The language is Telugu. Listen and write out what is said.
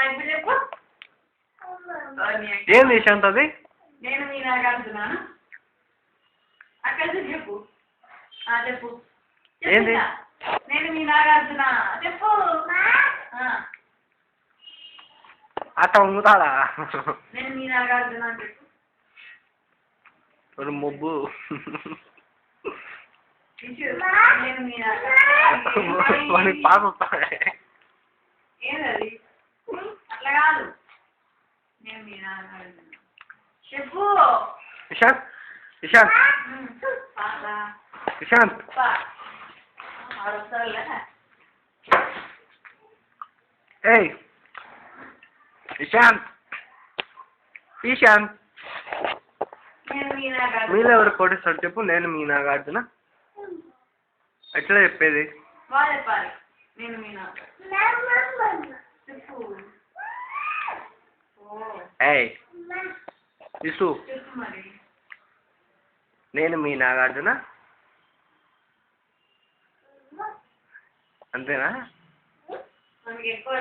ఇప్పుడు చెప్పు. ఏంది శాంత్ అది? నేను మీ నాగార్జున. అక్కడ చెప్పు. చెప్పు. ఏంది? నేను మీ నాగార్జున చెప్పు. అట్ట ఉంగుతాడా? నేను మీ నాగార్జున చెప్పు. మొబ్బు నేను మీ నాగార్జున. వానికి పాస్ వస్తాడే. ఏంటది? అట్లా కాదు. నేను మీ నాగార్జున చెప్పు. ఇషాంత్ ఇషాంత్ ఇషాంత్ ఏయ్ ఇషాంత్ ఇషాంత్ మీలో ఎవరు కోటేశ్వరు చెప్పు. నేను మీ నాగార్జున. ఎట్లా చెప్పేది? నేను మీ చెప్పు. ఏయ్ ఇసు చెప్పు మరి. నేను మీ నాగార్జున అంతేనా? మనకి ఎక్కువ